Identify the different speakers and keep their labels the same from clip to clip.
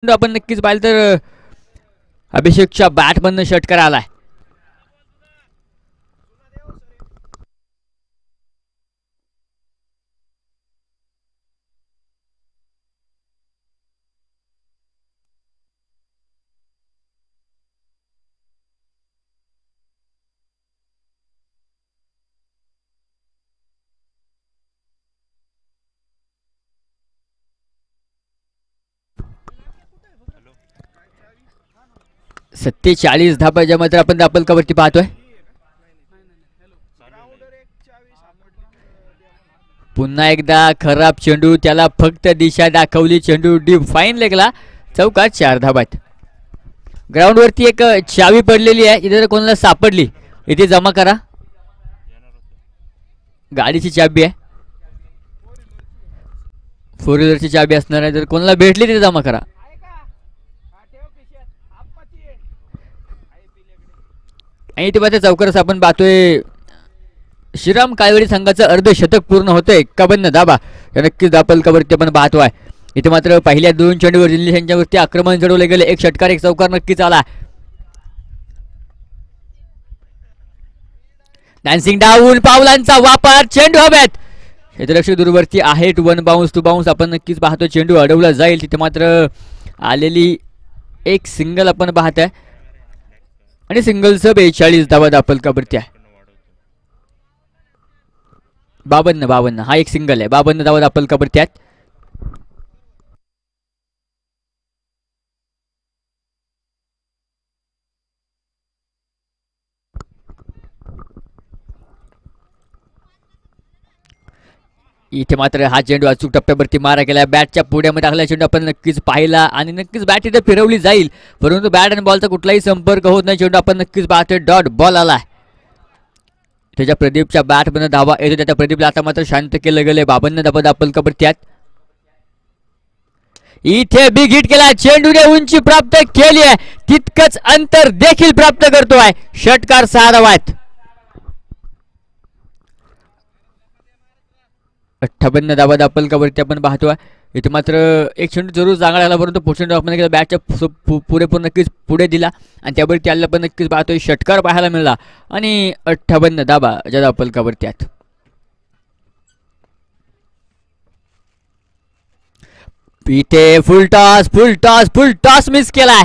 Speaker 1: आपण नक्कीच पाहिलं तर अभिषेकच्या बॅटमधनं षटकार आलाय. सत्तेचाळीस धाबाच्या मात्र आपण दापलकावरती पाहतोय. पुन्हा एकदा खराब चेंडू, त्याला फक्त दिशा दाखवली, चेंडू डीप फाईन लेगला, चौकात 4 धाबात. ग्राउंडवरती एक चावी पडलेली आहे, इथे कोणाला सापडली इथे जमा करा. गाडीची चाबी आहे, फोर व्हीलरची चाबी असणार आहे, जर कोणाला भेटली तिथे जमा करा. आणि इथे पाहते चौकरस आपण पाहतोय श्रीराम काळवडी संघाचं अर्धशतक पूर्ण होतंय. 51 धाबा नक्कीच दापलकावरती आपण पाहतोय. इथे मात्र पहिल्या 2 चेंडूवर दिल्ली यांच्यावरती आक्रमण चढवले गेले. एक षटकार एक चौकार नक्कीच आला. डान्सिंग डाऊन पावलांचा वापर, चेंडू हव्यात, क्षेत्ररक्षक दूरवरती आहे. Two one bounce two bounce आपण नक्कीच पाहतो. चेंडू अडवला जाईल. तिथे मात्र आलेली एक सिंगल आपण पाहतोय आणि सिंगलचं 42 धावा दापलकावरती आहे. 52 हा एक सिंगल आहे. 52 धावा दापलकावरती आहेत. इथे मात्र हा चेंडू अचूक टप्प्यावरती मारा केला. बॅटच्या पुढ्यामध्ये टाकला चेंडू आपण नक्कीच पाहिला आणि नक्कीच बॅट इथे फिरवली जाईल, परंतु बॅट आणि बॉलचा कुठलाही संपर्क होत नाही. चेंडू आपण नक्कीच पाहतोय डॉट बॉल आला. त्याच्या प्रदीपच्या बॅटमध्ये धावा येतो, त्याच्या प्रदीपला आता मात्र शांत केलं गेले. 52 धावा दापलकावरती आहेत. इथे बिग हिट केला, चेंडूने उंची प्राप्त केली आहे, तितकंच अंतर देखील प्राप्त करतोय. षटकार 6 धावा आहेत. 58 धावा दापलकावरती आपण पाहतोय. इथे मात्र एक चेंडू जरूर चांगला आला, परंतु पुढच्या आपण बॅटच्या पुरेपूर नक्कीच पुढे दिला आणि त्यावर त्याला पण नक्कीच पाहतोय षटकार पाहायला मिळाला आणि 58 धावा ज्या दापलकावरती आहेत. इथे फुल टॉस मिस केलाय.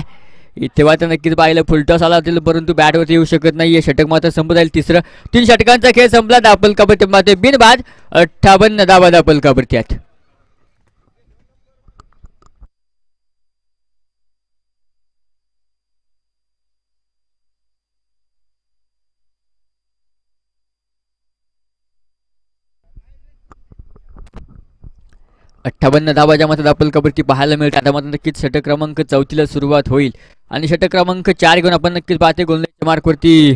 Speaker 1: इथे मात्र नक्कीच पाहिलं फुल टॉस आला असेल, परंतु बॅटवरती येऊ शकत नाही. षटक मात्र संपत जाईल. 3 षटकांचा खेळ संपला. दापलकावरती मात्र बिनबाद 58 धावा दापलकावरती आहेत. अठ्ठावन्न धावाच्या मात्र दापलकावरती पाहायला मिळतात. आता मात्र नक्कीच षटक क्रमांक 34 सुरुवात होईल आणि षटक क्रमांक 4 घेऊन आपण नक्कीच पाहते गोलंदाजीच्या मार्कवरती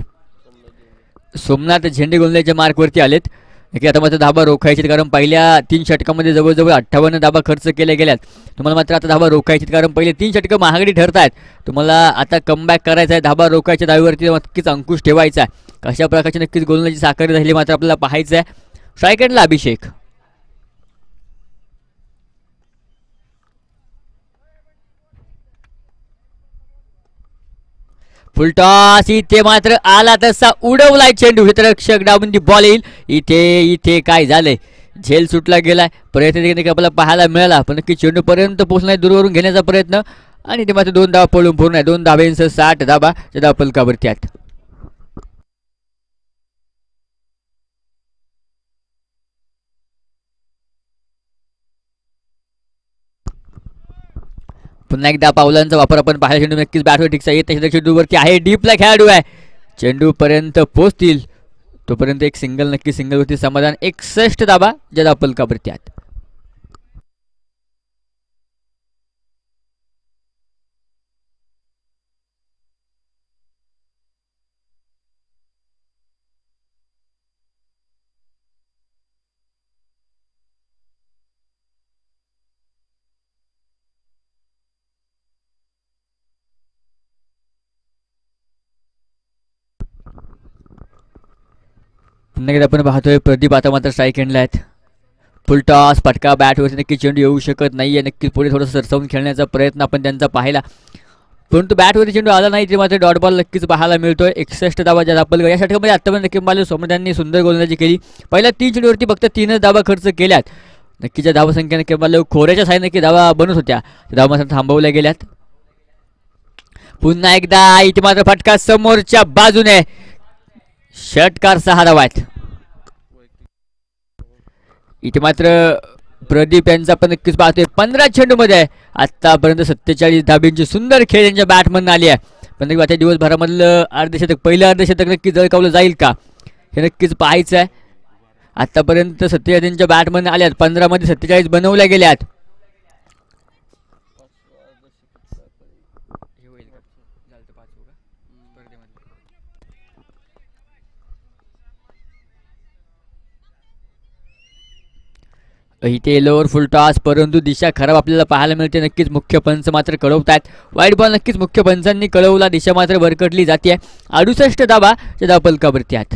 Speaker 1: सोमनाथ झेंडे गोलंदाजीच्या मार्कवरती आलेत. की आता मात्र धाबा रोखायचे, कारण पहिल्या 3 षटकामध्ये जवळजवळ 58 धाबा खर्च केल्या गेल्यात. तुम्हाला मात्र आता धाबा रोखायचे, कारण पहिले 3 षटकं महागडी ठरत आहेत. तुम्हाला आता कमबॅक करायचा आहे. धाबा रोखायच्या धावेवरती नक्कीच अंकुश ठेवायचा आहे. कशा प्रकारची नक्कीच गोलंदाजी साकारली झाली मात्र आपल्याला पाहायचं आहे. स्ट्रायकरला अभिषेक, फुलटॉस, इथे मात्र आला तसा उडवलाय चेंडू. क्षेत्ररक्षक डावून दी बॉल येईल. इथे काय झालंय, झेल सुटला गेलाय. प्रयत्न आपल्याला पाहायला मिळाला, पण नक्की चेंडू पर्यंत पोहोचलाय, दूरवरून घेण्याचा प्रयत्न आणि ते मात्र 2 धावा पळून पूर्ण आहे. 2 धाब्यांसह 60 धाबा दापलकावरती आहेत. पुन्हा एकदा पावलांचा वापर आपण पाहायला चेंडू नक्कीच बॅटवर टिकसा येत नाही. चेंडूवरती आहे, डीपला खेळाडू आहे, चेंडू पर्यंत पोहोचतील तोपर्यंत एक सिंगल, नक्की सिंगलवरती समाधान. 61 धाबा ज्या दापलकावरती आहेत. पुन्हा एकदा आपण पाहतोय प्रदीप आता मात्र स्ट्राईक एंडला आहेत. फुलटॉस फटका बॅटवरती नक्कीच चेंडू येऊ शकत नाहीये. नक्कीच पुढे थोडंसं सरसावून खेळण्याचा प्रयत्न आपण त्यांचा पाहिला, परंतु बॅटवरती चेंडू आला नाही. ते मात्र डॉट बॉल नक्कीच पाहायला मिळतोय. 61 धावा ज्या दाखल या षटकामध्ये आतापर्यंत नक्की मला सोमनाथांनी सुंदर गोलंदाजी केली. पहिल्या 3 चेंडूवरती फक्त 3च धावा खर्च केल्यात. नक्कीच्या धावसंख्येने केवळ खोऱ्याच्या साईड नक्की धावा बनत होत्या, धावा मात्र थांबवल्या गेल्यात. पुन्हा एकदा इथे मात्र फटका समोरच्या बाजूने, षटकार 6 धावा आहेत. इथे मात्र प्रदीप यांचा पण नक्कीच पाहतोय 15 चेंडूमध्ये आतापर्यंत 47 धाब्यांची सुंदर खेळ यांच्या बॅटमधून आली आहे. पण नक्की आता दिवसभरामधलं अर्धशतक, पहिलं अर्धशतक नक्की जळकावलं जाईल का हे नक्कीच पाहायचं आहे. आतापर्यंत 47 बॅटमधून आल्यात, 15 मध्ये 47 बनवल्या गेल्यात. इथे येलोवर फुल टॉस, परंतु दिशा खराब आपल्याला पाहायला मिळते. नक्कीच मुख्य पंच मात्र कळवतात. वाईट बॉल नक्कीच मुख्य पंचांनी कळवला, दिशा मात्र भरकटली जाते. 68 धाबा त्या धावफलकावरती आहेत.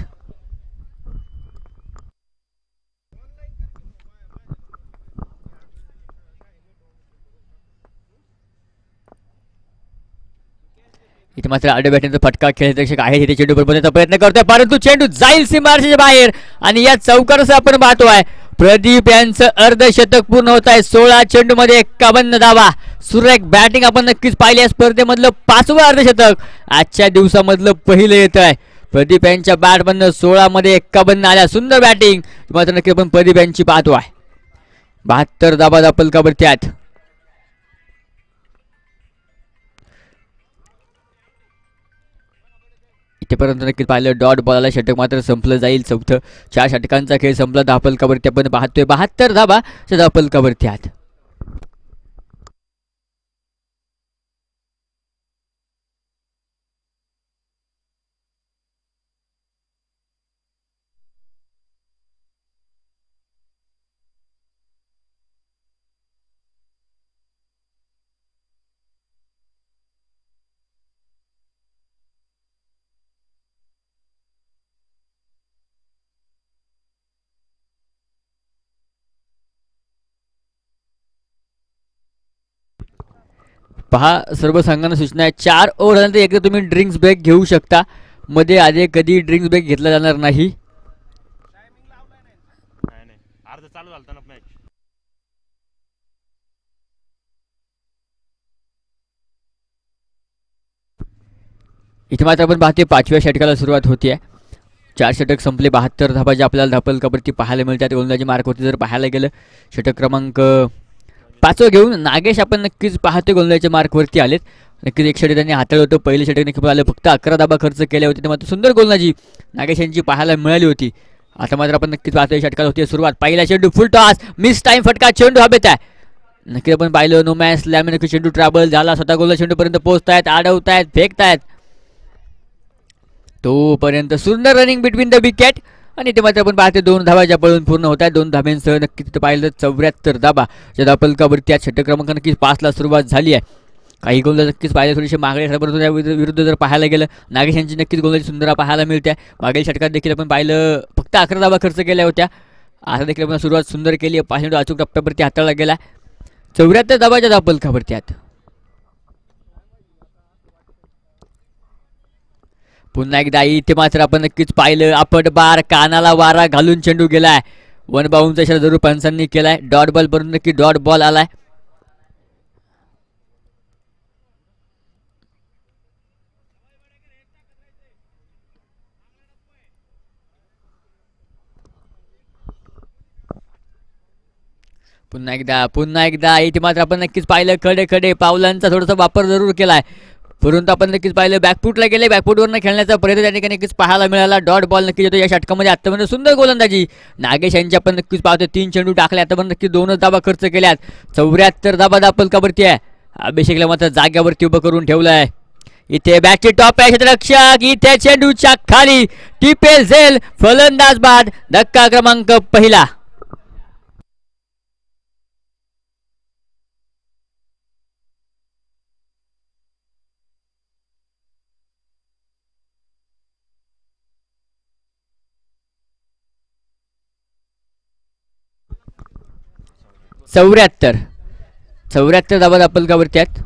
Speaker 1: इथे मात्र आडव्या बॅटिंगचा फटका खेळरक्षक आहे, तिथे चेंडू बरोबरचा प्रयत्न करतोय, परंतु चेंडू जाईल सीमारेषेच्या बाहेर. आणि या चौकाराचं आपण पाहतोय प्रदीप यांचं अर्धशतक पूर्ण होत आहे. 16 चेंडू मध्ये 51 धावा. सुरेख बॅटिंग आपण नक्कीच पाहिली आहे. स्पर्धेमधलं 5वं अर्धशतक आजच्या दिवसामधलं पहिलं येत आहे. प्रदीप यांच्या बॅटमधनं 16 मध्ये 51 आल्या. सुंदर बॅटिंग मात्र नक्की आपण प्रदीप यांची पाहतोय. 72 धावा धावफलकावरती आहेत. इथेपर्यंत नक्कीच पाहिलं डॉट बॉलला षटक मात्र संपलं जाईल. चौथं 4 षटकांचा खेळ संपला. धावफलकावरती आपण पाहतोय 72 धावा धावफलकावरती आहेत. पहा सर्व संघांना सूचना आहे, 4 ओव्हर झाल्यानंतर एकदा तुम्ही ड्रिंक्स ब्रेक घेऊ शकता. मध्ये आधी कधी ड्रिंक्स ब्रेक घेतला जाणार नाही. इथे मात्र आपण पाहते 5व्या षटकाला सुरुवात होती. 4 षटक संपले. 72 धाबा जे आपल्याला धावफलकावरती पाहायला मिळतात. गोलंदाजी मार्कवरती जर पाहायला गेलं षटक क्रमांक 5 घेऊन नागेश आपण नक्कीच पाहते गोलंदाजीच्या मार्कवरती आलेत. नक्कीच एक षटक त्यांनी हाताळलं होतं. पहिलं षटक नक्की आलं, फक्त 11 धाबा खर्च केले होते. मात्र सुंदर गोलंदाजी नागेश यांची पाहायला मिळाली होती. आता मात्र आपण नक्कीच पाहतोय षटकाला होती सुरुवात. पहिला चेंडू फुल टॉस, मिस टाइम फटका, चेंडू हवेत आहे. नक्की आपण पाहिलं नो मॅच लॅम नक्की चेंडू ट्रॅव्हल झाला. स्वतः गोलला चेंडूपर्यंत पोहोचतायत, अडवतायत, फेकतायत. तोपर्यंत सुंदर रनिंग बिटवीन द विकेट. आणि ते मात्र आपण पाहते 2 धावा ज्या पळून पूर्ण होत आहेत. 2 धाब्यांसह नक्कीच तिथं पाहिलं 74 धाबा ज्या धावफलकावरती त्या षटक क्रमांक नक्कीच 5 ला सुरुवात झाली आहे. काही गोलंदाज नक्कीच पाहिजे थोडीशी मागणी, परंतु त्या विरुद्ध जर पाहायला गेलं नागेश यांची नक्कीच गोलंदाजी सुंदर पाहायला मिळते. मागील षटकात देखील आपण पाहिलं फक्त 11 धाबा खर्च केल्या होत्या. आता देखील आपण सुरुवात सुंदर केली आहे. 5 चेंडू अचूक टप्प्यावरती हाताळला गेला. 74 धाबाच्या धावफलकावरती आहेत. पुन्हा एकदा इथे मात्र आपण नक्कीच पाहिलं आपट बार, कानाला वारा घालून चेंडू गेलाय. 1 बाउंडचा इशारा जरूर पंचांनी केलाय. डॉट बॉल परंतु नक्की डॉट बॉल आलाय. पुन्हा एकदा इथे मात्र आपण नक्कीच पाहिलं खडे खडे पावलांचा थोडासा वापर जरूर केलाय. परंतु आपण नक्कीच पाहिलं बॅकफुटला गेले. बॅकफुटवरनं खेळण्याचा प्रयत्न त्या ठिकाणी नक्कीच पाहायला मिळाला. डॉट बॉल नक्कीच येतो या षटकामध्ये. आतापर्यंत सुंदर गोलंदाजी नागेश यांची आपण नक्कीच पाहतो. 3 चेंडू टाकले. आतापर्यंत नक्कीच 2च धाबा खर्च केल्यात. 74 धाबा धावफलकावरती आहे. अभिषेकला मात्र जाग्यावरती उभं करून ठेवलंय. इथे बॅटची टॉप आहे क्षेत्ररक्षक. इथे चेंडूच्या खाली टिपेल झेल, फलंदाज बाद. धक्का क्रमांक पहिला. 74 74 धावा दापलकावरती आहेत.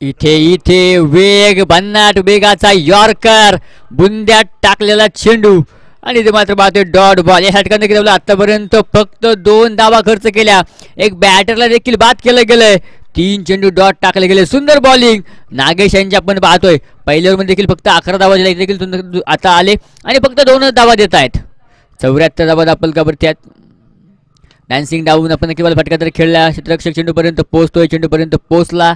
Speaker 1: इथे इथे वेग भन्नाट वेगाचा यॉर्कर बुंद्यात टाकलेला चेंडू आणि इथे मात्र पाहतोय डॉट बॉल. या षटकांना किती आतापर्यंत फक्त 2 धावा खर्च केल्या. एक बॅटरला देखील बाद केलं गेलंय. 3 चेंडू डॉट टाकले गेले. सुंदर बॉलिंग नागेश यांची आपण पाहतोय. पहिल्या ओव्हरमध्ये देखील फक्त 11 धावा दिल्या देखील आता आले आणि फक्त 2च धावा देत आहेत. 74 धावा दापलकावरती आहेत. डान्सिंग डाऊन आपण नक्की फटका तर खेळला. क्षेत्ररक्षक चेंडूपर्यंत पोहोचतोय. चेंडूपर्यंत पोहोचला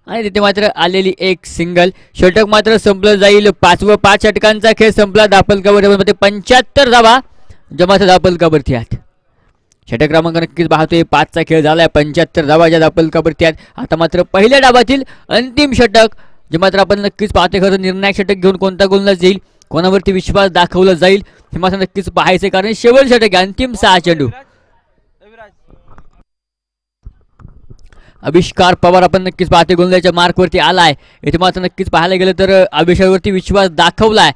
Speaker 1: आणि तिथे मात्र आलेली एक सिंगल. षटक मात्र संपलं जाईल. 5 षटकांचा खेळ संपला. दापलकावर 75 धावा जमाचा दापलकावरती आहेत. षटक क्रमांक नक्कीच पाहतोय 5चा खेळ झालाय. 75 धावा ज्या दापलकावरती आहेत. आता मात्र पहिल्या डावातील अंतिम षटक जे मात्र आपण नक्कीच पाहतोय. खरं निर्णायक षटक घेऊन कोणता गोलंदाज येईल, कोणावरती विश्वास दाखवला जाईल हे मात्र नक्कीच पाहायचे. कारण शेवट षटक अंतिम 6 चेंडू. आविष्कार पवार आपण नक्कीच पाहते गोलंदाजाच्या मार्कवरती आलाय. इथे मात्र नक्कीच पाहायला गेलं तर आविष्कारवरती विश्वास दाखवलाय.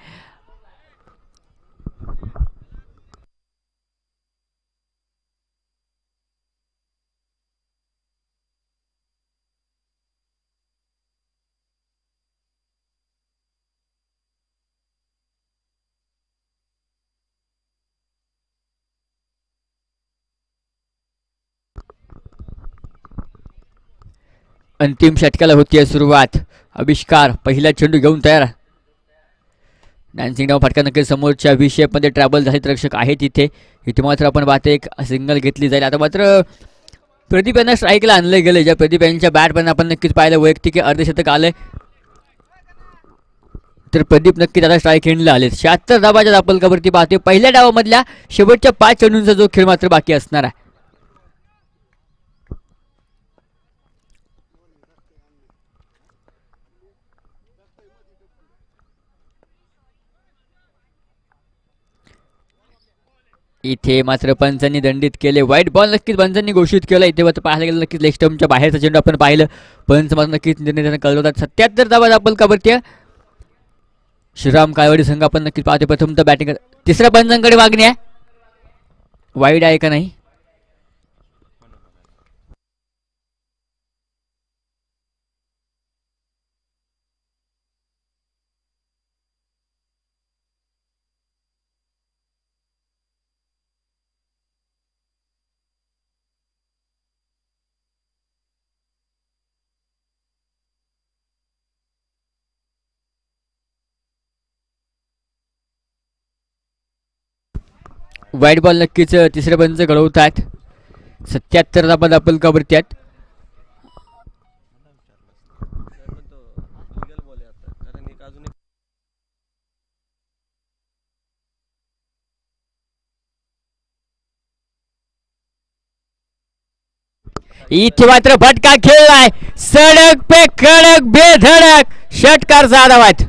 Speaker 1: अंतिम षटकाला होतीये सुरुवात. आविष्कार पहिला चेंडू घेऊन तयार. डान्सिंग डाव फटका नक्कीच समोरच्या विषयमध्ये ट्रॅव्हल झाले रक्षक आहे तिथे. इथे मात्र आपण पाहते एक सिंगल घेतली जाईल. आता मात्र प्रदीप यांना स्ट्राईकला आणले गेले. ज्या प्रदीप यांच्या बॅटपर्यंत आपण नक्कीच पाहिलं वैयक्तिक अर्धशतक आलंय. तर प्रदीप नक्कीच आता स्ट्राईक एंडला आले. 76 धावाच्या दापलकावरती पाहते. पहिल्या डावामधल्या शेवटच्या 5 चेंडूंचा जो खेळ मात्र बाकी असणार आहे. इथे मात्र पंचांनी दंडित केले. व्हाईट बॉल नक्कीच पंचांनी घोषित केला. इथे मात्र पाहायला गेलं नक्कीच लेग स्टंपच्या बाहेरचा चेंडू आपण पाहिलं. पंच मात्र नक्कीच निर्णय कळवतात. 77 धावा दापलकावरती. श्रीराम काळवडी संघ आपण नक्कीच पाहते. प्रथम तर बॅटिंग तिसऱ्या पंचांकडे मागणी आहे. वाईड आहे का नाही. वाईट बॉल नक्कीच तिसरे पंच घडवत आहेत. 77 धावा दापलकावरती आहेत. इथे मात्र फटका खेळलाय. सडक पे कडक बेधडक षटकारचा धावा आहेत.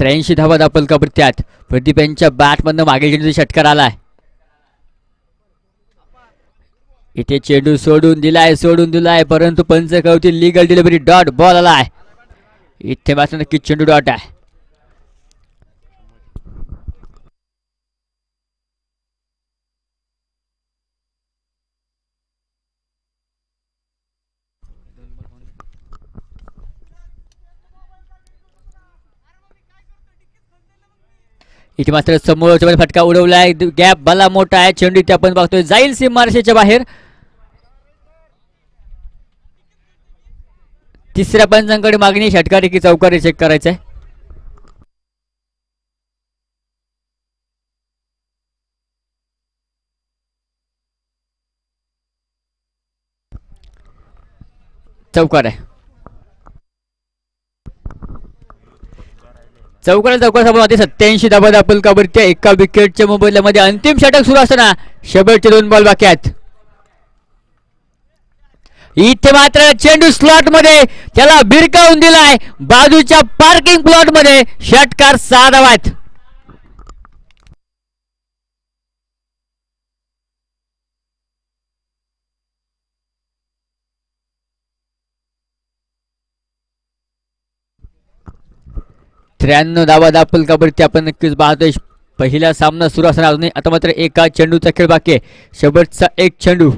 Speaker 1: 83 धावा दाखल का बरं त्यात. प्रदीप यांच्या बॅटमधनं मागे चेंडूचा षटकार आलाय. इथे चेंडू सोडून दिलाय परंतु पंच कवतील लीगल डिलिव्हरी डॉट बॉल आलाय. इथे मात्र नक्की चेंडू डॉट आहे. इथे मात्र समोरच्या फटका उडवलाय. गॅप भला मोठा आहे. चेंडू इथे आपण बघतोय जाईल सीमारेषेच्या बाहेर. तिसऱ्या पंचांकडे मागणी षटकार की चौकारी चेक करायचंय. चौकार आहे. चौकार 87 धावा दाखल का बरं त्या एका विकेटच्या मोबदल्यामध्ये. अंतिम षटक सुरू असताना शेवटचे 2 बॉल बाकी आहेत. इथे मात्र चेंडू स्लॉट मध्ये त्याला भिरकावून दिलाय. बाजूच्या पार्किंग प्लॉट मध्ये षटकार 6 धावा आहेत. धावा दाखल का बरं ते आपण नक्कीच पाहतोय. पहिला सामना सुरू असताना अजून आता मात्र एका चेंडूचा खेळ बाकी आहे. शेवटचा एक चेंडू.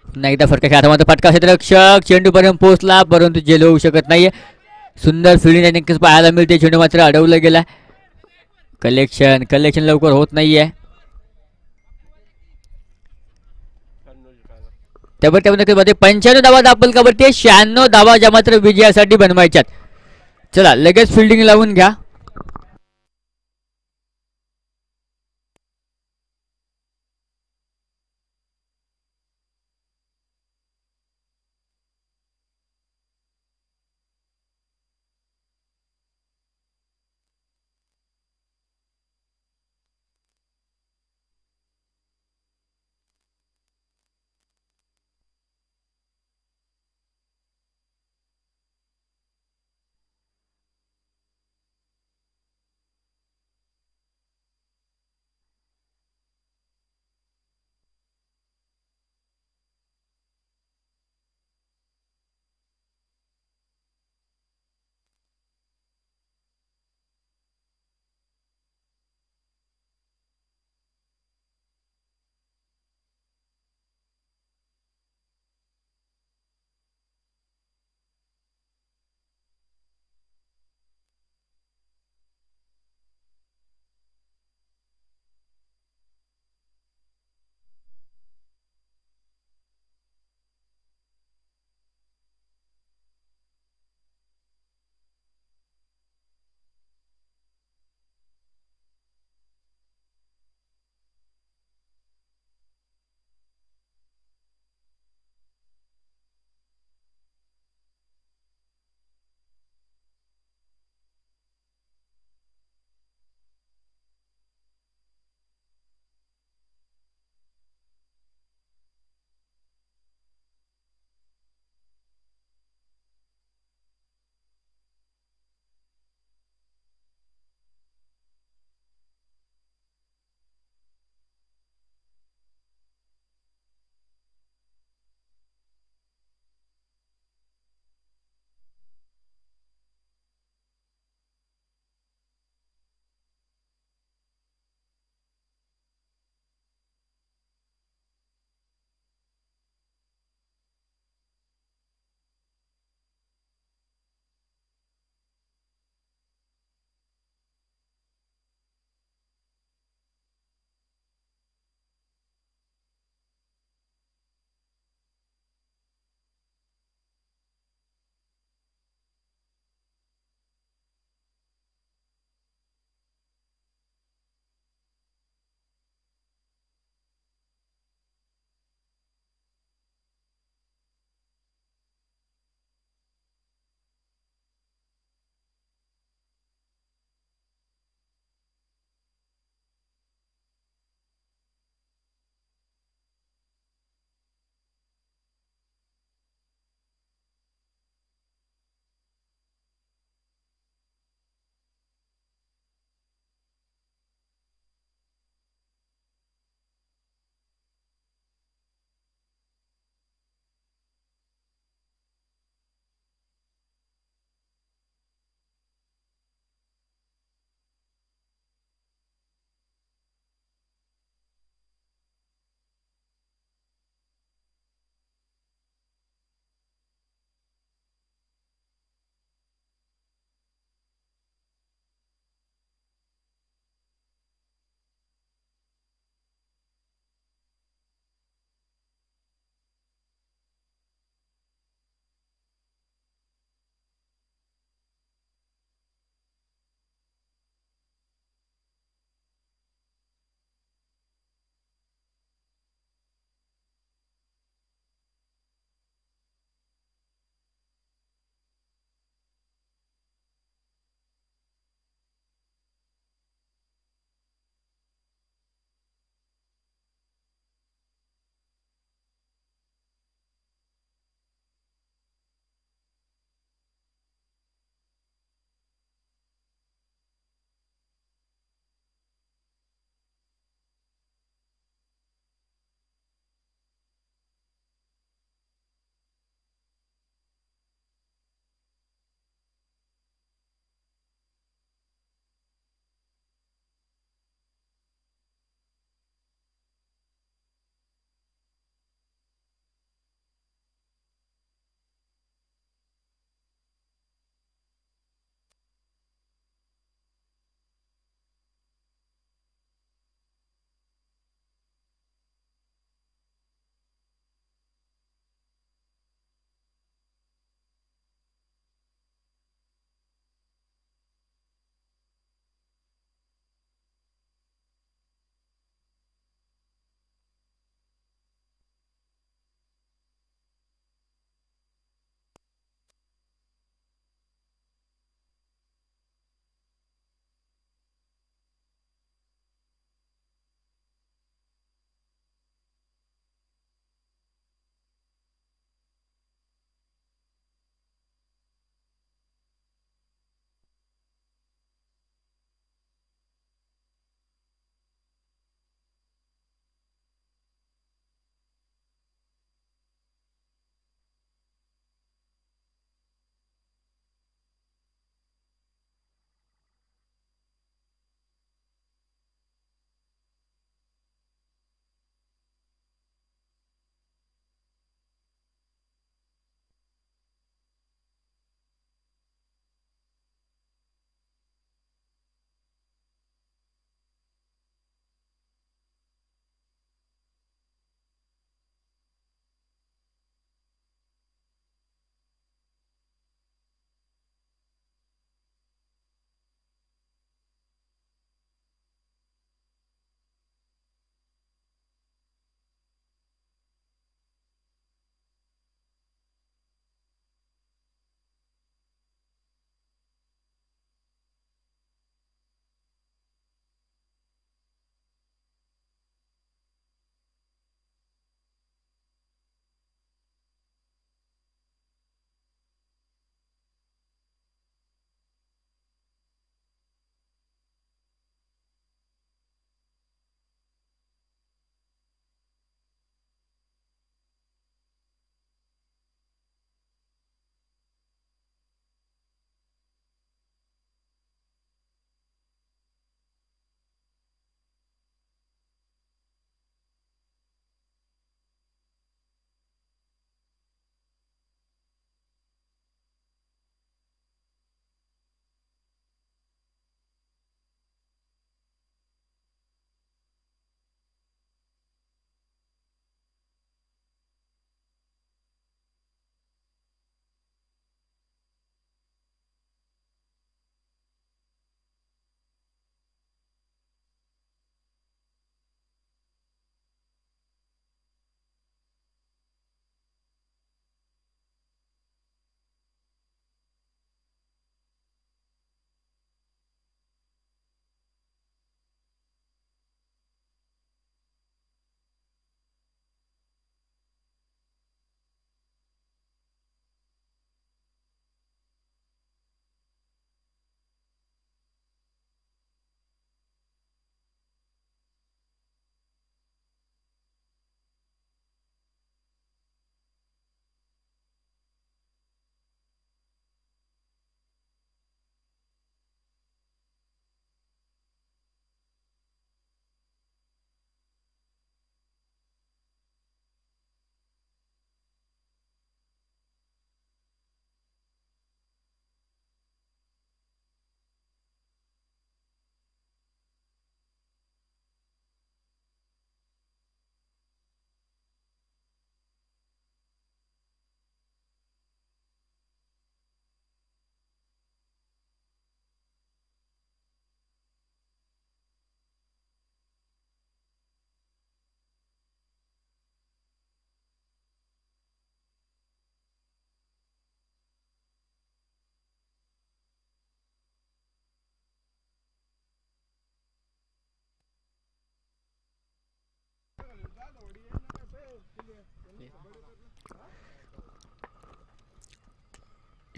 Speaker 1: पुन्हा एकदा फटका खेळा. मात्र फटका क्षेत्ररक्षक चेंडू पर्यंत पोहोचला परंतु झेल होऊ शकत नाहीये. सुंदर फिल्डिंग नक्कीच पाहायला मिळते. चेंडू मात्र अडवलं गेला. कलेक्शन लवकर होत नाहीये. त्यामध्ये 95 धावा दाखल का बरं ते 96 धावा ज्या मात्र विजयासाठी बनवायच्यात. चला लगेच फिल्डिंग लावून घ्या.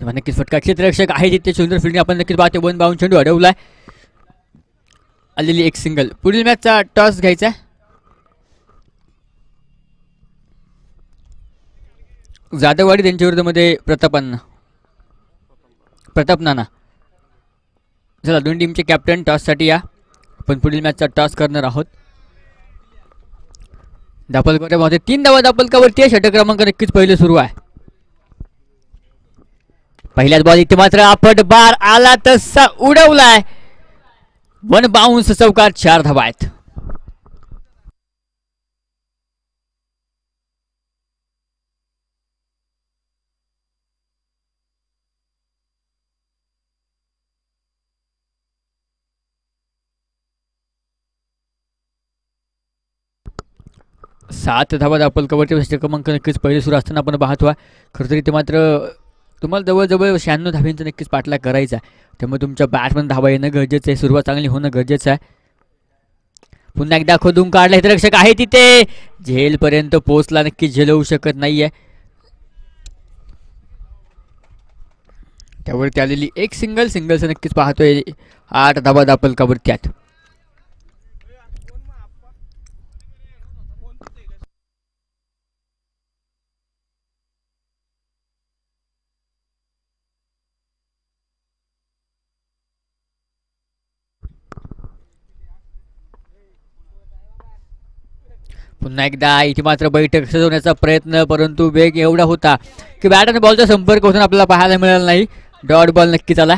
Speaker 1: तेव्हा नक्कीच फटका क्षेत्ररक्षक आहे तिथे सुंदर फिल्डिंग आपण नक्कीच पाहतो. 1 बाउंड चेंडू अडवलाय. आलेली एक सिंगल. पुढील मॅचचा टॉस घ्यायचा. जाधववाडी त्यांच्या विरोधामध्ये प्रताप नाना. चला दोन टीमचे कॅप्टन टॉससाठी या. आपण पुढील मॅचचा टॉस करणार आहोत. दापलकवरमध्ये 3 धावा दापलकावरती आहे. षटक क्रमांक नक्कीच पहिले सुरू आहे. पहिल्याच बॉल इथे मात्र आपट बार आला तसा उडवलाय. 1 बाउन्स चौकार. 4 धावा आहेत. सात धावा दापलकावरती. षटक क्रमांक नक्कीच पहिले सुरू असताना आपण पाहतो. खरं तर इथे मात्र तुम्हाला जवळजवळ 96 धाव्यांचा नक्कीच पाठलाग करायचा आहे. त्यामुळे तुमच्या बॅटमन धावा येणं गरजेचं आहे. सुरुवात चांगली होणं गरजेचं आहे. पुन्हा एकदा खोदून काढला. हितरक्षक आहे तिथे. झेलपर्यंत पोहोचला. नक्की झेल होऊ शकत नाहीये. त्यावरती आलेली एक सिंगल्स नक्कीच पाहतोय. 8 धावा दापलकावरती आहेत. पुन्हा एकदा इथे मात्र बैठक सजवण्याचा प्रयत्न, परंतु वेग एवढा होता की बॅट आणि बॉलचा संपर्क होऊन आपल्याला पाहायला मिळाला नाही. डॉट बॉल नक्कीच आला.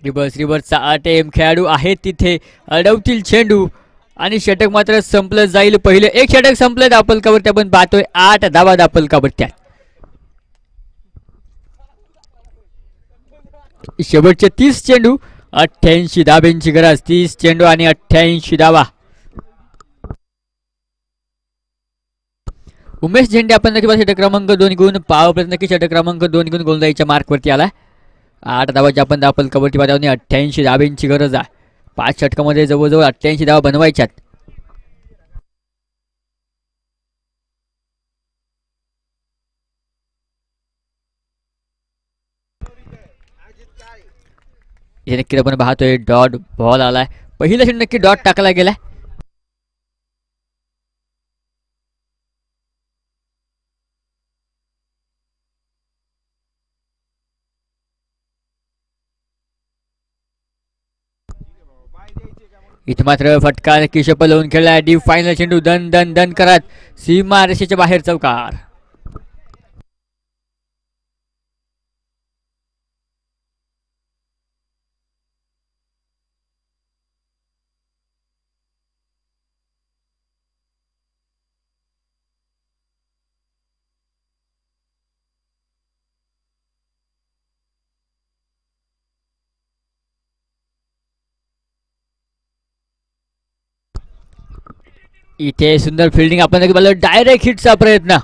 Speaker 1: रिव्हर्सचा अटेम. खेळाडू आहेत तिथे. अडवतील चेंडू आणि षटक मात्र संपलं जाईल. पहिले एक षटक संपलं दापलकावरती. आपण पाहतोय 8 धावा दापलकावरती. शेवटचे 30 चेंडू. 88 धाब्यांची गरज. 30 चेंडू आणि 88 धावा. उमेश झेंडे आपण नक्की षटक क्रमांक 2 घेऊन पाव प्रयत्न नक्की षटक क्रमांक 2 घेऊन गोलंदाजीच्या मार्कवरती आला. 8 धावाची आपण दापलकावरती पाहतो. 88 धाब्यांची गरज आहे. 5 षटकामध्ये जवळजवळ 88 धावा बनवायच्यात. हे नक्की आपण पाहतोय. डॉट बॉल आलाय. पहिला षटक नक्की डॉट टाकला गेलाय. इथे मात्र फटका नक्की शपल होऊन खेळला. डीप फायनल चेंडू दन दन दन करत सीमा रेषेच्या बाहेर चौकार. इथे सुंदर फिल्डिंग आपण नक्की डायरेक्ट हिटचा प्रयत्न.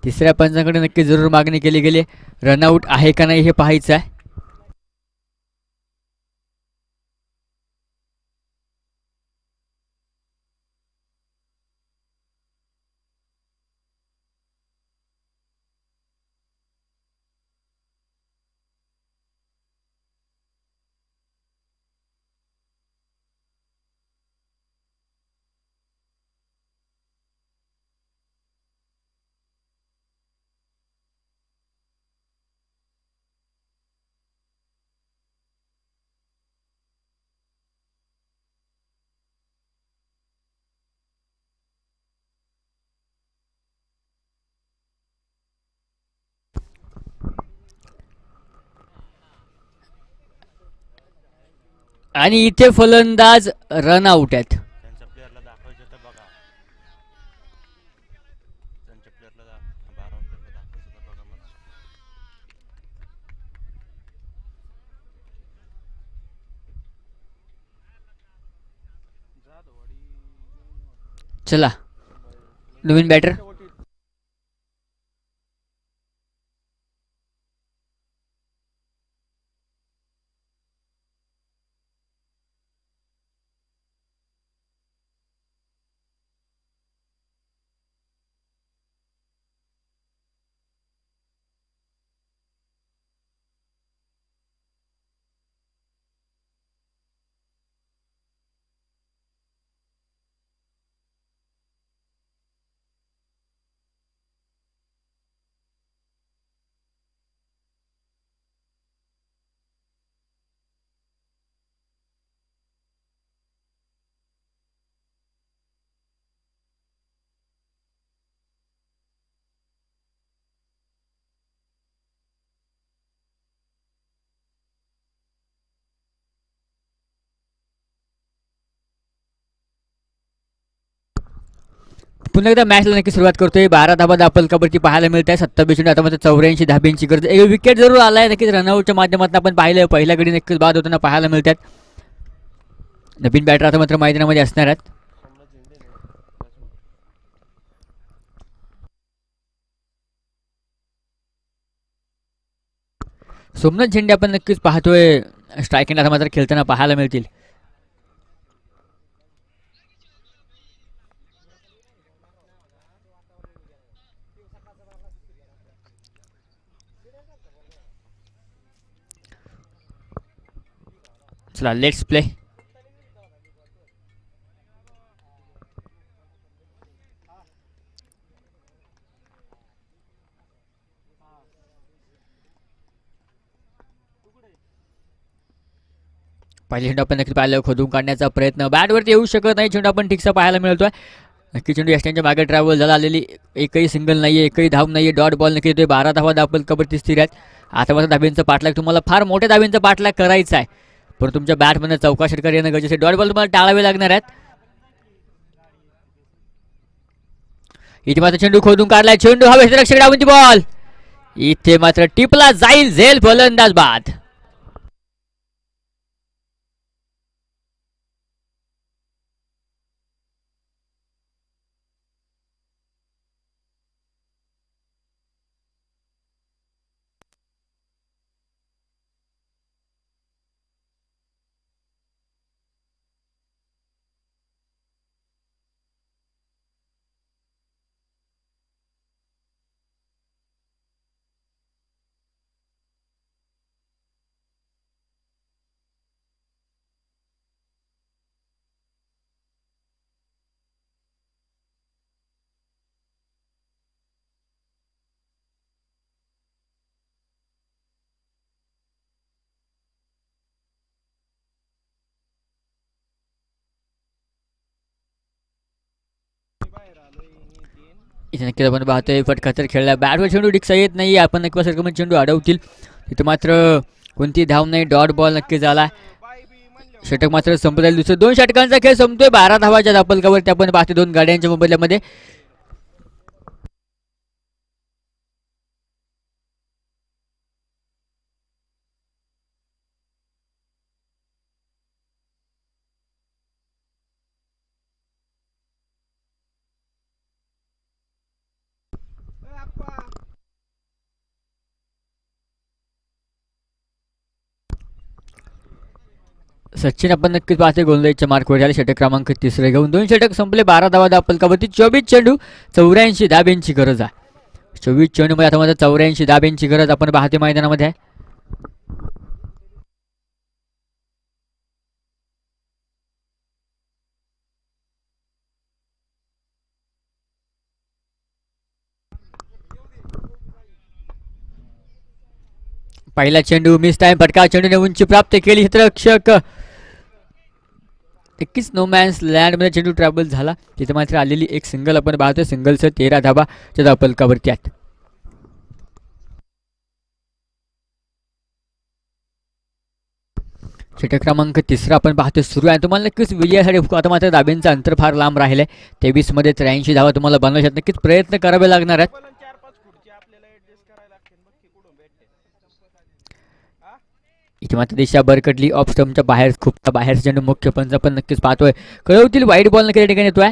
Speaker 1: तिसऱ्या पंचांकडे नक्की जरूर मागणी केली गेली. रनआउट आहे का नाही हे पाहायचं आहे. आणि इथे फलंदाज रन आउट आहेत. चला नवीन बॅटर पुन्हा एकदा मॅचला नक्की सुरुवात करतोय. 12 धाबा दापलकावरती पाहायला मिळत आहे. 27 चेंडू आता मात्र 84 धाब्यांची गरज. एक विकेट जरूर आलाय नक्कीच रनआउटच्या माध्यमातून आपण पाहिलं. पहिल्या गडी नक्कीच बाद होताना पाहायला मिळतात. नवीन बॅटर आता मात्र मैदानामध्ये असणार आहेत. सोमनाथ झेंडे आपण नक्कीच पाहतोय स्ट्रायकिंग आता मात्र खेळताना पाहायला मिळतील. चला लेट्स प्ले. पहिले चेंडू आपण नक्की पाहिलं. खोदून काढण्याचा प्रयत्न बॅटवरती येऊ शकत नाही. चेंडू आपण ठीकसा पाहायला मिळतोय. नक्की चेंडू यष्टांच्या मागे ट्रॅव्हल झाला. आलेली एकही सिंगल नाहीये, एकही धाव नाहीये. डॉट बॉल नक्की येतोय. 12 धावा दापलकावरती स्थिर आहेत. आता मात्र धाब्यांचा पाठलाग तुम्हाला फार मोठ्या धाब्यांचा पाठलाग करायचा आहे, पण तुमच्या बॅटमध्ये चौका षटकार येणं गरजेचं आहे. डॉट बॉल तुम्हाला टाळावे लागणार आहेत. इथे मात्र चेंडू खोदून काढलाय. चेंडू हवे रक्षक डावून बॉल. इथे मात्र टिपला जाईल. झेल फलंदाज बाद. इथे नक्कीच आपण पाहतोय फटका तर खेळला. बॅटवर चेंडू डिक्सा येत नाही. आपण नक्की सरकम चेंडू अडवतील. तिथे मात्र कोणती धाव नाही. डॉट बॉल नक्की झाला. षटक मात्र संपलं. दुसरं 2 षटकांचा खेळ संपतोय. 12 धावाच्या दापलकावरती आपण पाहतो 2 गाड्यांच्या मोबदल्यामध्ये. सचिन आपण नक्कीच पाहते गोलंदाजीच्या मार्कवर झाले. षटक क्रमांक 3 घेऊन 2 षटक संपले. 12 धावा दापलकावरती 24 चेंडू 84 धाब्यांची गरज आहे. 24 चेंडूमध्ये आता मात्र 84 धाब्यांची गरज आपण पाहते मैदानामध्ये आहे. पहिला चेंडू मिस टाइम. फटका चेंडूने उंची प्राप्त केली. क्षेत्ररक्षक नक्कीच नो मॅन्स लँडमध्ये चेंडू ट्रॅव्हल झाला. तिथे मात्र आलेली एक सिंगल आपण पाहतोय. सिंगलचं 13 धाबाच्या दापलकावरती आहेत. षटक क्रमांक 3 आपण पाहतोय सुरू आहे. तुम्हाला नक्कीच विजयासाठी आता मात्र धाब्यांचं अंतर फार लांब राहिलंय. 23 मध्ये 83 धावा तुम्हाला बनवायच्यात. नक्कीच प्रयत्न करावे लागणार आहेत. इथे मात्र दिशा बरकटली. ऑफ स्टंपच्या बाहेर खूप बाहेर चेंडू मुख्य पंच आपण नक्कीच पाहतोय. कळवतील वाईट बॉल नक्की त्या ठिकाणी येतोय.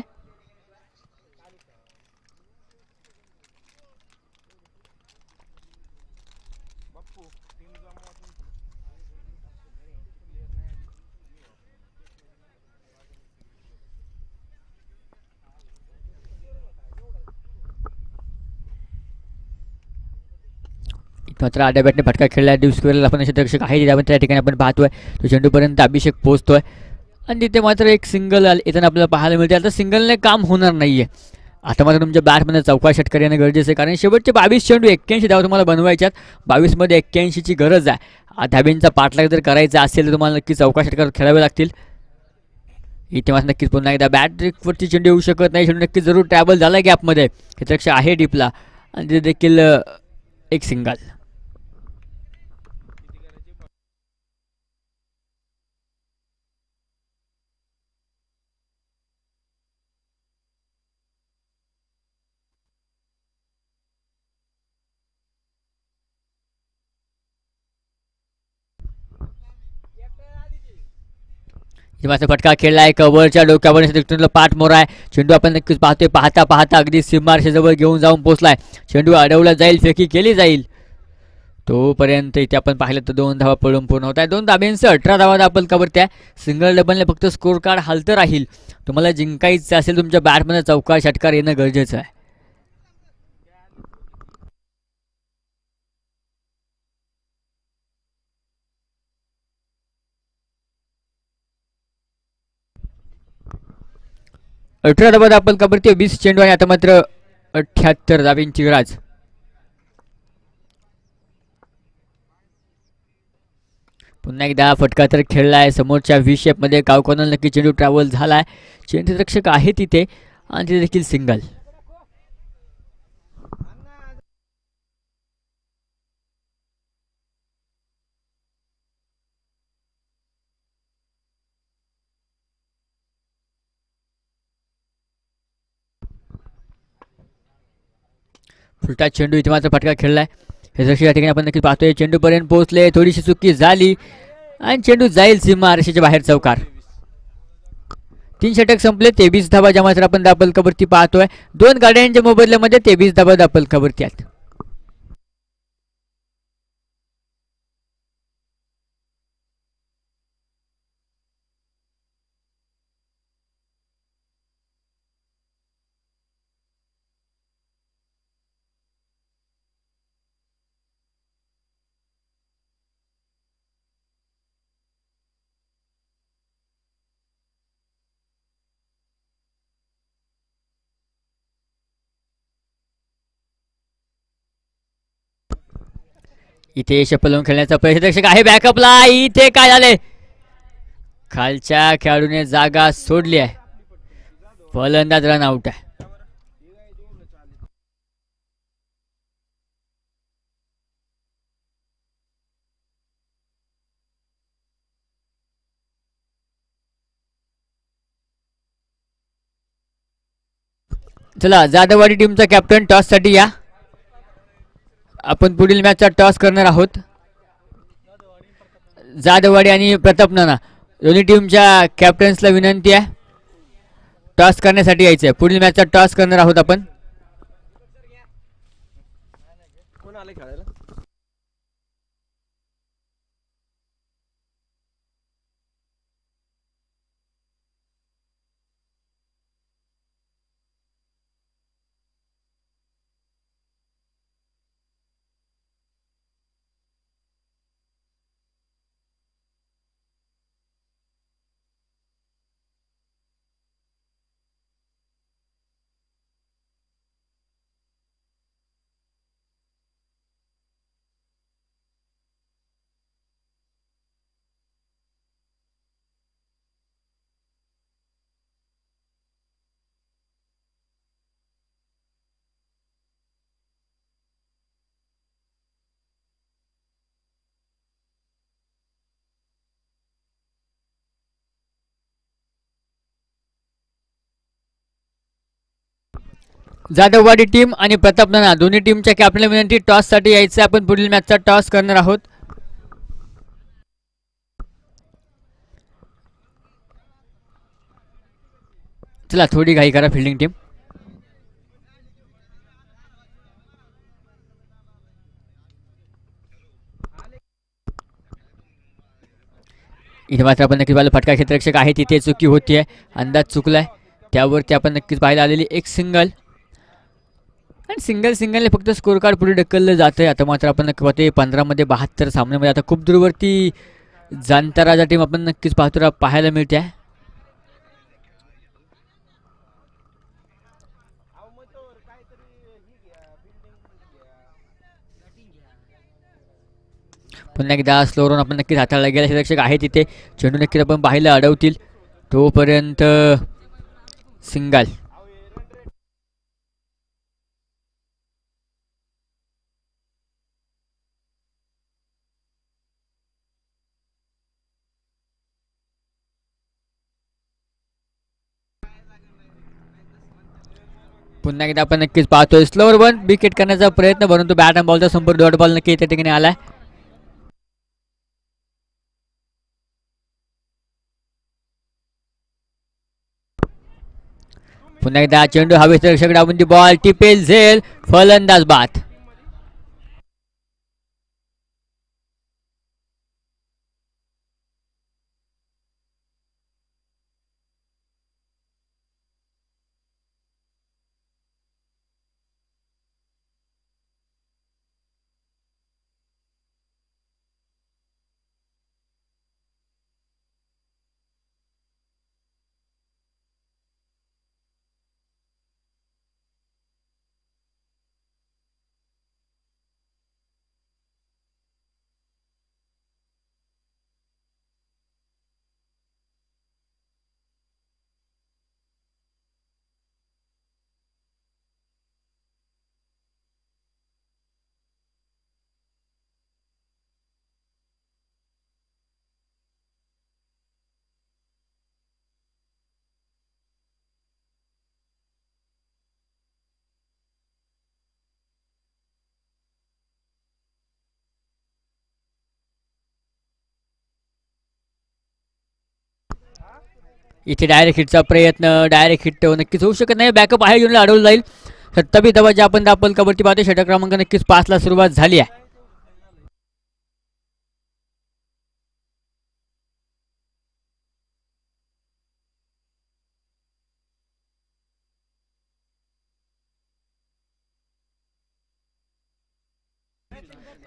Speaker 1: मात्र आड्या बॅटने फटका खेळला. डीप स्क्वेअरला आपण क्षेत्ररक्षक आहे आपण त्या ठिकाणी आपण पाहतोय. तो चेंडूपर्यंत अभिषेक पोहोचतोय आणि तिथे मात्र एक सिंगल येताना आपल्याला पाहायला मिळते. आता सिंगलने काम होणार नाहीये. आता मात्र तुमच्या बॅटमध्ये चौका षटकार येणं गरजेचं आहे, कारण शेवटचे 22 चेंडू 81 धावा तुम्हाला बनवायच्यात. 22 मध्ये 81ची गरज आहे. धाबींचा पाठलाग जर करायचा असेल तर तुम्हाला नक्की चौका षटकार खेळावे लागतील. इथे मात्र नक्कीच पुन्हा एकदा बॅटवरती चेंडू येऊ शकत नाही. चेंडू नक्कीच जरूर ट्रॅव्हल झाला गॅपमध्ये. क्षेत्ररक्षक आहे डीपला आणि तिथे देखील एक सिंगल. मात्र फटका खेळला आहे कव्हरच्या डोक्यावर. पाठ मोर आहे. चेंडू आपण नक्कीच पाहतोय. पाहता पाहता अगदी सीमारेषेजवळ घेऊन जाऊन पोहोचलाय. चेंडू अडवला जाईल, फेकी केली जाईल. तोपर्यंत इथे आपण पाहिलं तर 2 धावा पडून पूर्ण होत आहे. 2 धाब्यांसह 18 धावा आपण कव्हर. सिंगल डबलने फक्त स्कोर कार्ड हलतं राहील. तुम्हाला जिंकायचं असेल तुमच्या बॅटमध्ये चौका षटकार येणं गरजेचं आहे. अठरा धावा आपण कबरते 20 चेंडू आणि आता मात्र 78 धाब्यांची गरज. पुन्हा एकदा फटका तर खेळलाय समोरच्या व्ही शेपमध्ये. गावकोनल नक्की चेंडू ट्रॅव्हल झालाय. क्षेत्ररक्षक आहे तिथे आणि तिथे देखील सिंगल. फुलटा चेंडू इथे मात्र फटका खेळलाय. हे जशी या ठिकाणी आपण नक्की पाहतोय. चेंडूपर्यंत पोहोचले, थोडीशी चुकी झाली आणि चेंडू जाईल सीमा रेषेच्या बाहेर चौकार. 3 षटक संपले. 23 धावा ज्या मात्र आपण दाबल कबरती पाहतोय. 2 गाड्यांच्या मोबदल्यामध्ये 23 धावा दाबल कबरती आहेत. इथे शपलून खेळण्याचा प्रयत्न आहे बॅकअपला. इथे काय झाले, खालच्या खेळाडूने जागा सोडली आहे. फलंदाज रन आउट आहे. चला जाधववाडी टीमचा कॅप्टन टॉस साठी या. आपण पुढील मॅचचा टॉस करणार आहोत. जाधववाडी आणि प्रताप नाना दोन्ही टीमच्या कॅप्टन्सला विनंती आहे टॉस करण्यासाठी यायचं आहे. पुढील मॅचचा टॉस करणार आहोत आपण. जाधववाडी टीम आणि प्रताप नाना दोन्ही टीमच्या कॅप्टनला विनंती टॉस साठी यायचं. आपण पुढील मॅचचा टॉस करणार आहोत. चला थोडी घाई करा फिल्डिंग टीम. इथे मात्र आपण नक्कीच पाहिलं फटका क्षेत्ररक्षक आहे तिथे चुकी होतीये. अंदाज चुकलाय त्यावरती आपण नक्कीच पाहायला आलेली एक सिंगल. आणि सिंगलने फक्त स्कोर कार्ड पुढे ढकललं जातं आहे. आता मात्र आपण नक्की पाहतोय 15मध्ये 72 सामन्यामध्ये आता खूप दूरवरती जाणता राजा टीम आपण नक्कीच पाहायला मिळते आहे. पुन्हा एकदा स्लोवरून आपण नक्कीच हाताळला गेला. क्षेत्ररक्षक आहे तिथे, चेंडू नक्कीच आपण पाहायला अडवतील तोपर्यंत सिंगल. पुन्हा एकदा आपण नक्कीच पाहतोय स्लोवर वन विकेट करण्याचा प्रयत्न, परंतु बॅट अँड बॉलचा संपर्क डॉट बॉल नक्की त्या ठिकाणी आलाय. पुन्हा एकदा चेंडू हवेत, रक्षक डावून ती बॉल टिपेल झेल, फलंदाज बाद. इथे डायरेक्ट हिटचा प्रयत्न, डायरेक्ट हिट नक्कीच होऊ शकत नाही. बॅकअप आहे, घेऊन अडवलं जाईल. 27 धावांची आपण दापल कबड्डी पाहतो. षटक क्रमांक नक्कीच 5 ला सुरुवात झाली आहे.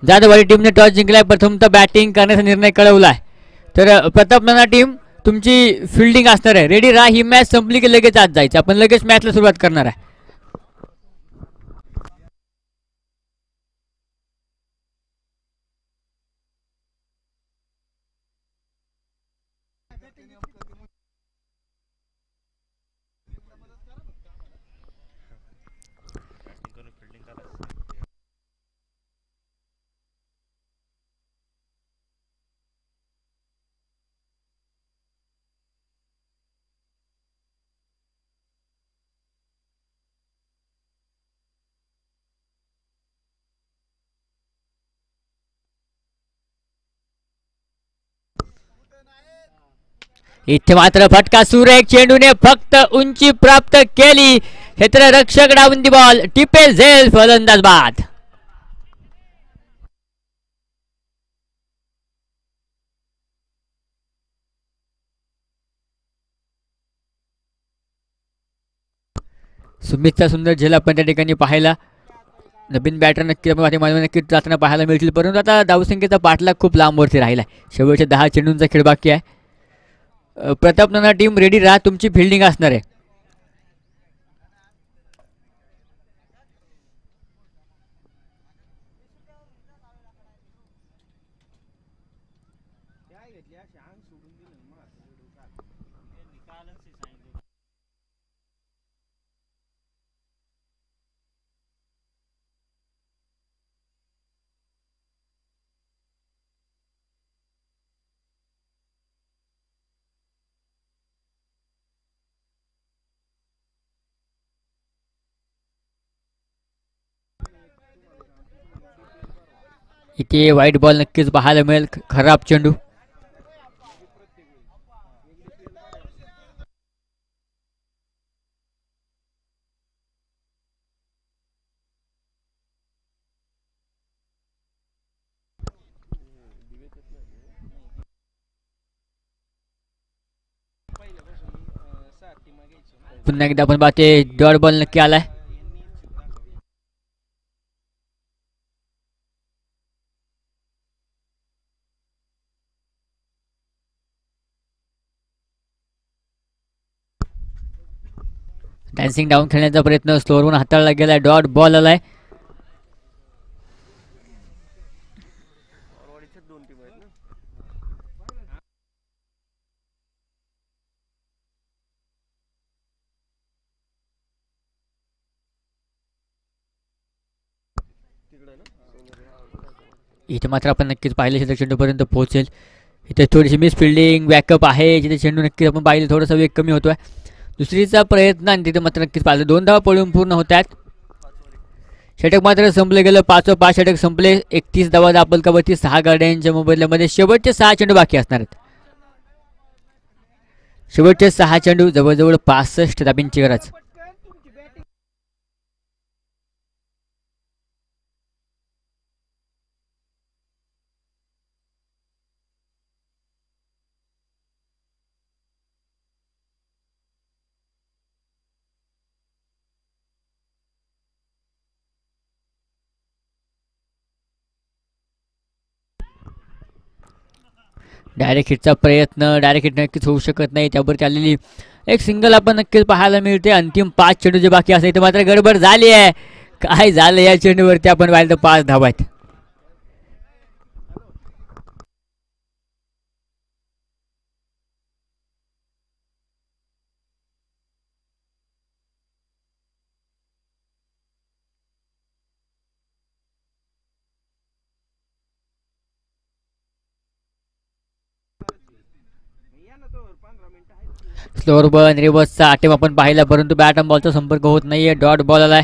Speaker 1: जाधववाडी टीमने टॉस जिंकलाय. प्रथमतः बॅटिंग करण्याचा निर्णय कळवलाय. तर प्रताप नाना टीम तुमची फिल्डिंग असणार आहे, रेडी राहा. ही मॅच संपली की लगेच आज जायचं, आपण लगेच मॅचला सुरुवात करणार आहे. इथे मात्र फटका सुरेख चेंडूने फक्त उंची प्राप्त केली. क्षेत्ररक्षक डावून दी बॉल, टिपेल झेल, फलंदाज बाद. सुमितचा सुंदर झेल आपण त्या ठिकाणी पाहायला, नवीन बॅटर नक्कीच जाताना पाहायला मिळतील. परंतु आता धावसंख्येचा पाठलाग खूप लांबवरती राहिला. शेवटच्या 10 चेंडूंचा खेळ बाकी आहे. प्रताप नाना टीम रेडी राहा, तुमची फिल्डिंग असणार आहे. इथे व्हाईट बॉल नक्कीच पाहायला मिळेल, खराब चेंडू. पुन्हा एकदा आपण पाहते डॉट बॉल नक्की आलाय. डान्सिंग डाऊन खेळण्याचा प्रयत्न स्लोअरवरून हाताळला गेलाय. डॉट बॉल आलाय. इथे मात्र आपण नक्कीच पाहिलं क्षेत्र चेंडूपर्यंत पोहोचेल. इथे थोडीशी मिस फिल्डिंग बॅकअप आहे जिथे चेंडू नक्कीच आपण पाहिलं थोडासा वेग कमी होतोय. दुसरीचा प्रयत्न आणि तिथे मात्र नक्कीच पाहिलं 2 धावा पळून पूर्ण होत आहेत. षटक मात्र संपले गेलं. 5 षटक संपले. 31 धावा दापलकावरती 6 गाड्यांच्या मोबदल्यामध्ये शेवटचे 6 चेंडू बाकी असणार आहेत. शेवटचे 6 चेंडू जवळजवळ 65 धाब्यांची गरज. डायरेक्ट हिटचा प्रयत्न डायरेक्ट हिट नक्कीच होऊ शकत नाही. त्यावरती आलेली एक सिंगल आपण नक्कीच पाहायला मिळते. अंतिम 5 चेंडू जे बाकी असते ते मात्र गडबड झाली आहे. काय झालं या चेंडूवरती आपण पाहिलं तर 5 धावा आहेत. स्लोअर बन रिव्हर्सचा अटेम आपण पाहिला परंतु बॅट आणि बॉलचा संपर्क होत नाहीये. डॉट बॉल आलाय.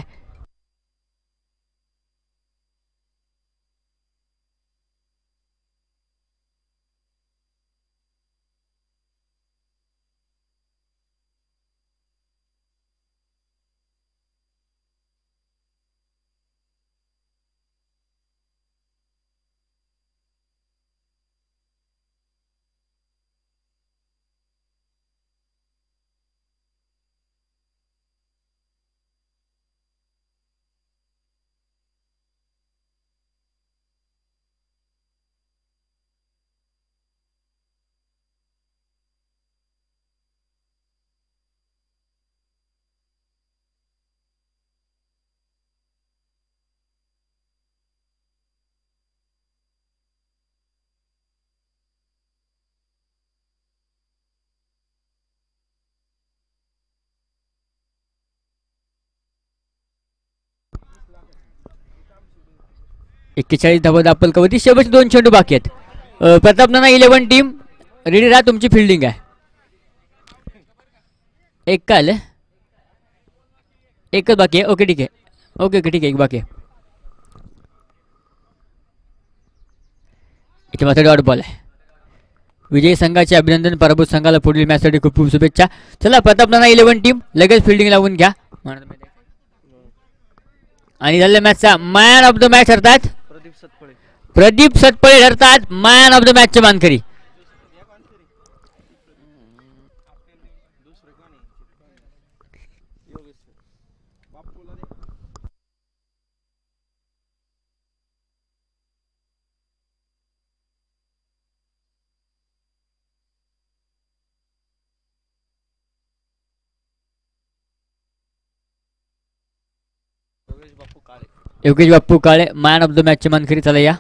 Speaker 1: एक्केचाळीस धावा दापलकावरती शेवटचे 2 चेंडू बाकी आहेत. प्रताप नाना 11 टीम रेडी राहा. तुमची फिल्डिंग आहे. एक काय आलं एकच बाकी आहे. ओके ठीक आहे. ओके ओके ठीक आहे. एक बाकी आहे. इथे मात्र डॉट बॉल आहे. विजयी संघाचे अभिनंदन. पराभूत संघाला पुढील मॅचसाठी खूप खूप शुभेच्छा. चला प्रताप नाना 11 टीम लगेच फिल्डिंग लावून घ्या. आणि झालेल्या मॅचचा मॅन ऑफ द मॅच ठरतात प्रदीप सतपळे ठरतात मॅन ऑफ द मॅचचे मानकरी. योगेश बाप्पू काळे मॅन ऑफ द मॅचचे मानकरी. चला या.